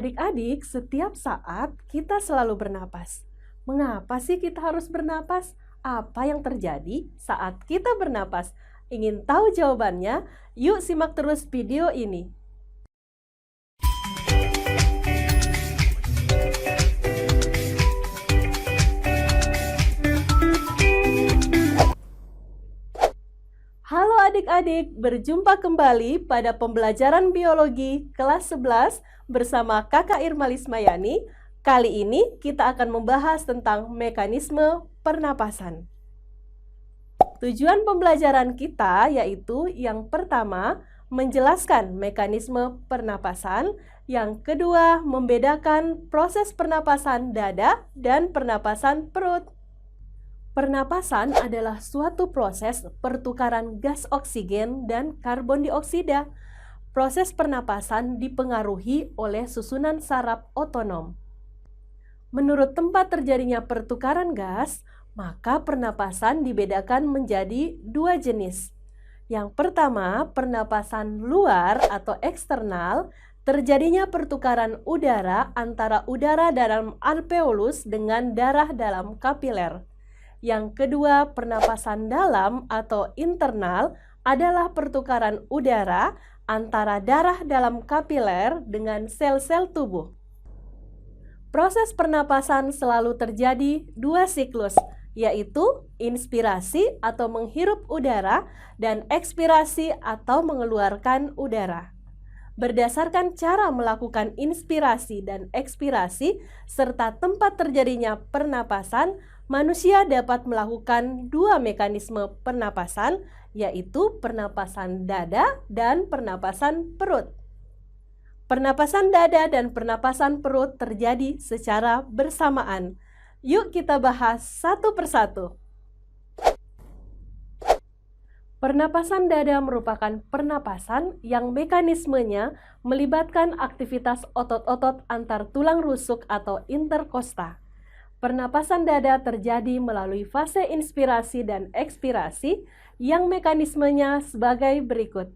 Adik-adik, setiap saat kita selalu bernapas. Mengapa sih kita harus bernapas? Apa yang terjadi saat kita bernapas? Ingin tahu jawabannya? Yuk simak terus video ini. Halo adik-adik, berjumpa kembali pada pembelajaran biologi kelas 11 bersama Kakak Irma Lismayani. Kali ini kita akan membahas tentang mekanisme pernapasan. Tujuan pembelajaran kita yaitu yang pertama, menjelaskan mekanisme pernapasan. Yang kedua, membedakan proses pernapasan dada dan pernapasan perut. Pernapasan adalah suatu proses pertukaran gas oksigen dan karbon dioksida. Proses pernapasan dipengaruhi oleh susunan saraf otonom. Menurut tempat terjadinya pertukaran gas, maka pernapasan dibedakan menjadi dua jenis. Yang pertama, pernapasan luar atau eksternal, terjadinya pertukaran udara antara udara dalam alveolus dengan darah dalam kapiler. Yang kedua, pernapasan dalam atau internal adalah pertukaran udara antara darah dalam kapiler dengan sel-sel tubuh. Proses pernapasan selalu terjadi dua siklus, yaitu inspirasi atau menghirup udara dan ekspirasi atau mengeluarkan udara. Berdasarkan cara melakukan inspirasi dan ekspirasi serta tempat terjadinya pernapasan, manusia dapat melakukan dua mekanisme pernapasan, yaitu pernapasan dada dan pernapasan perut. Pernapasan dada dan pernapasan perut terjadi secara bersamaan. Yuk kita bahas satu persatu. Pernapasan dada merupakan pernapasan yang mekanismenya melibatkan aktivitas otot-otot antar tulang rusuk atau interkosta. Pernapasan dada terjadi melalui fase inspirasi dan ekspirasi yang mekanismenya sebagai berikut.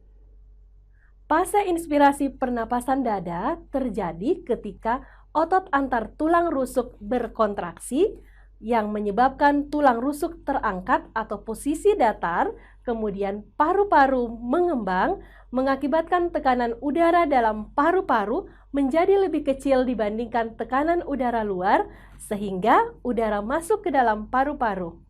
Fase inspirasi pernapasan dada terjadi ketika otot antar tulang rusuk berkontraksi yang menyebabkan tulang rusuk terangkat atau posisi datar, kemudian paru-paru mengembang, mengakibatkan tekanan udara dalam paru-paru menjadi lebih kecil dibandingkan tekanan udara luar, sehingga udara masuk ke dalam paru-paru.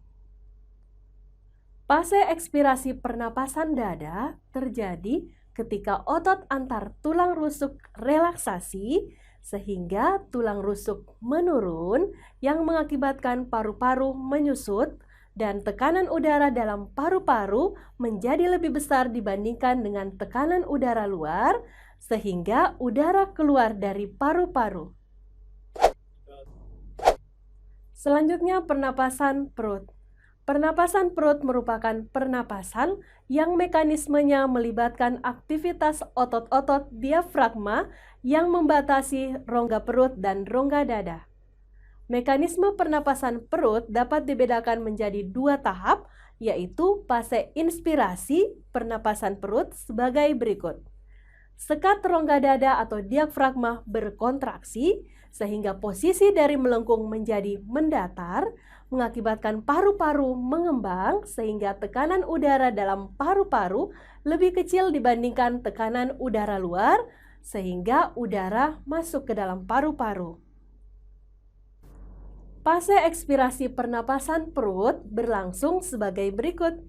Fase ekspirasi pernapasan dada terjadi ketika otot antar tulang rusuk relaksasi, sehingga tulang rusuk menurun yang mengakibatkan paru-paru menyusut dan tekanan udara dalam paru-paru menjadi lebih besar dibandingkan dengan tekanan udara luar, sehingga udara keluar dari paru-paru. Selanjutnya, pernapasan perut. Pernapasan perut merupakan pernapasan yang mekanismenya melibatkan aktivitas otot-otot diafragma yang membatasi rongga perut dan rongga dada. Mekanisme pernapasan perut dapat dibedakan menjadi dua tahap, yaitu fase inspirasi pernapasan perut sebagai berikut. Sekat rongga dada atau diafragma berkontraksi, sehingga posisi dari melengkung menjadi mendatar, mengakibatkan paru-paru mengembang sehingga tekanan udara dalam paru-paru lebih kecil dibandingkan tekanan udara luar, sehingga udara masuk ke dalam paru-paru. Fase ekspirasi pernapasan perut berlangsung sebagai berikut.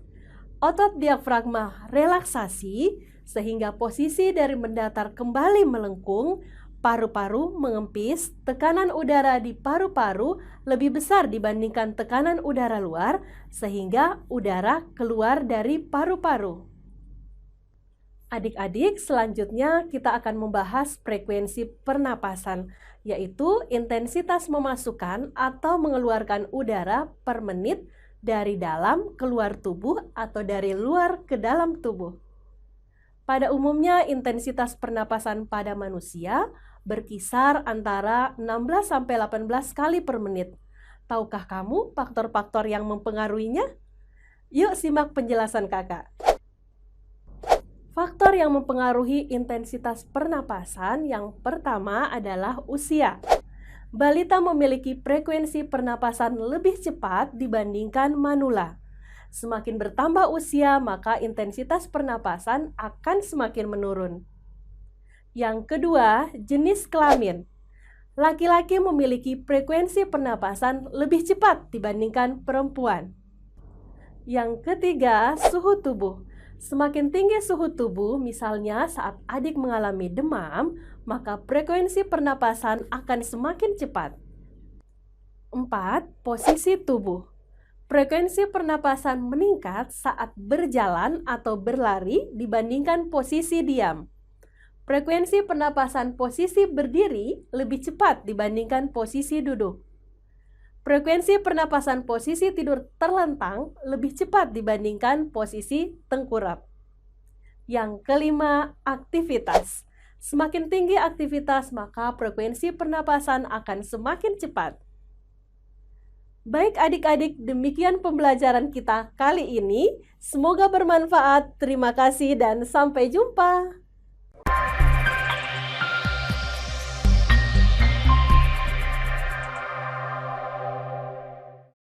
Otot diafragma relaksasi sehingga posisi dari mendatar kembali melengkung, paru-paru mengempis, tekanan udara di paru-paru lebih besar dibandingkan tekanan udara luar, sehingga udara keluar dari paru-paru. Adik-adik, selanjutnya kita akan membahas frekuensi pernapasan, yaitu intensitas memasukkan atau mengeluarkan udara per menit dari dalam keluar tubuh atau dari luar ke dalam tubuh. Pada umumnya, intensitas pernapasan pada manusia berkisar antara 16-18 kali per menit. Tahukah kamu faktor-faktor yang mempengaruhinya? Yuk simak penjelasan kakak. Faktor yang mempengaruhi intensitas pernapasan yang pertama adalah usia. Balita memiliki frekuensi pernapasan lebih cepat dibandingkan manula. Semakin bertambah usia, maka intensitas pernapasan akan semakin menurun. Yang kedua, jenis kelamin. Laki-laki memiliki frekuensi pernapasan lebih cepat dibandingkan perempuan. Yang ketiga, suhu tubuh. Semakin tinggi suhu tubuh, misalnya saat adik mengalami demam, maka frekuensi pernapasan akan semakin cepat. 4. Posisi tubuh. Frekuensi pernapasan meningkat saat berjalan atau berlari dibandingkan posisi diam. Frekuensi pernapasan posisi berdiri lebih cepat dibandingkan posisi duduk. Frekuensi pernapasan posisi tidur terlentang lebih cepat dibandingkan posisi tengkurap. Yang kelima, aktivitas. Semakin tinggi aktivitas, maka frekuensi pernapasan akan semakin cepat. Baik adik-adik, demikian pembelajaran kita kali ini. Semoga bermanfaat. Terima kasih dan sampai jumpa.